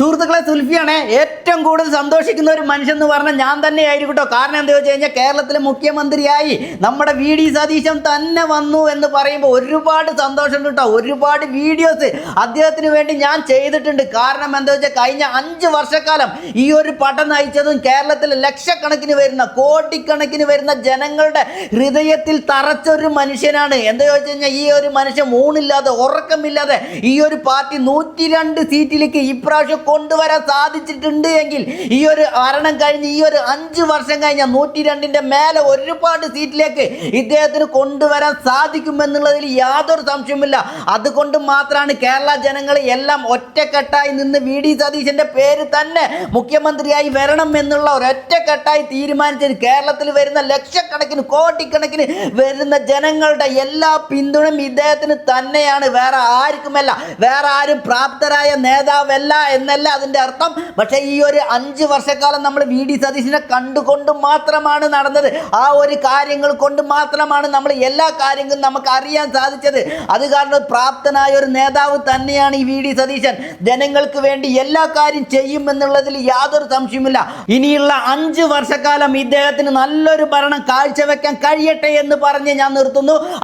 സുഹൃത്തുക്കളെ, സുൽഫിയാണ് ഏറ്റവും കൂടുതൽ സന്തോഷിക്കുന്ന ഒരു മനുഷ്യൻ എന്ന് പറഞ്ഞാൽ ഞാൻ തന്നെ ആയിരിക്കും കേട്ടോ. കാരണം എന്താ വെച്ച് കഴിഞ്ഞാൽ കേരളത്തിലെ മുഖ്യമന്ത്രിയായി നമ്മുടെ വി സതീശൻ തന്നെ വന്നു എന്ന് പറയുമ്പോൾ ഒരുപാട് സന്തോഷമുണ്ട് കേട്ടോ. ഒരുപാട് വീഡിയോസ് അദ്ദേഹത്തിന് വേണ്ടി ഞാൻ ചെയ്തിട്ടുണ്ട്. കാരണം എന്താ വെച്ചാൽ കഴിഞ്ഞ 5 വർഷക്കാലം ഈ ഒരു പടം നയിച്ചതും കേരളത്തിലെ ലക്ഷക്കണക്കിന് വരുന്ന കോടിക്കണക്കിന് വരുന്ന ജനങ്ങളുടെ ഹൃദയത്തിൽ തറച്ചൊരു മനുഷ്യനാണ്. എന്താ വെച്ച് കഴിഞ്ഞാൽ ഈ ഒരു മനുഷ്യൻ ഊണില്ലാതെ ഉറക്കമില്ലാതെ ഈ ഒരു പാർട്ടി 102 സീറ്റിലേക്ക് ഇപ്രാവശ്യം കൊണ്ടുവരാൻ സാധിച്ചിട്ടുണ്ട് എങ്കിൽ ഈ ഒരു ഭരണം കഴിഞ്ഞ് ഈ ഒരു 5 വർഷം കഴിഞ്ഞ 102ന്റെ മേലെ ഒരുപാട് സീറ്റിലേക്ക് ഇദ്ദേഹത്തിന് കൊണ്ടുവരാൻ സാധിക്കുമെന്നുള്ളതിൽ യാതൊരു സംശയവുമില്ല. അതുകൊണ്ട് മാത്രമാണ് കേരള ജനങ്ങൾ എല്ലാം ഒറ്റക്കെട്ടായി നിന്ന് വി സതീശന്റെ പേര് തന്നെ മുഖ്യമന്ത്രിയായി വരണം എന്നുള്ള ഒരൊറ്റക്കെട്ടായി തീരുമാനിച്ചത്. കേരളത്തിൽ വരുന്ന ലക്ഷക്കണക്കിന് കോടിക്കണക്കിന് വരുന്ന ജനങ്ങളുടെ എല്ലാ പിന്തുണയും ഇദ്ദേഹത്തിന് തന്നെയാണ്, വേറെ ആർക്കുമല്ല. വേറെ ആരും പ്രാപ്തരായ നേതാവല്ല എന്നല്ല അതിൻ്റെ അർത്ഥം. പക്ഷേ ഈ ഒരു 5 വർഷക്കാലം നമ്മൾ വി സതീശനെ കണ്ടുകൊണ്ട് മാത്രമാണ് നടന്നത്. ആ ഒരു കാര്യങ്ങൾ കൊണ്ട് മാത്രമാണ് നമ്മൾ എല്ലാ കാര്യങ്ങളും നമുക്ക് അറിയാൻ സാധിച്ചത്. അത് കാരണം പ്രാപ്തനായ ഒരു നേതാവ് തന്നെയാണ് ഈ വി സതീശൻ. ജനങ്ങൾക്ക് വേണ്ടി എല്ലാ കാര്യം ചെയ്യുമെന്നുള്ളതിൽ യാതൊരു സംശയവുമില്ല. ഇനിയുള്ള 5 വർഷക്കാലം ഇദ്ദേഹത്തിന് നല്ലൊരു ഭരണം കാഴ്ചവെക്കാൻ കഴിയട്ടെ എന്ന് പറഞ്ഞ് ഞാൻ നിർത്തുന്നു.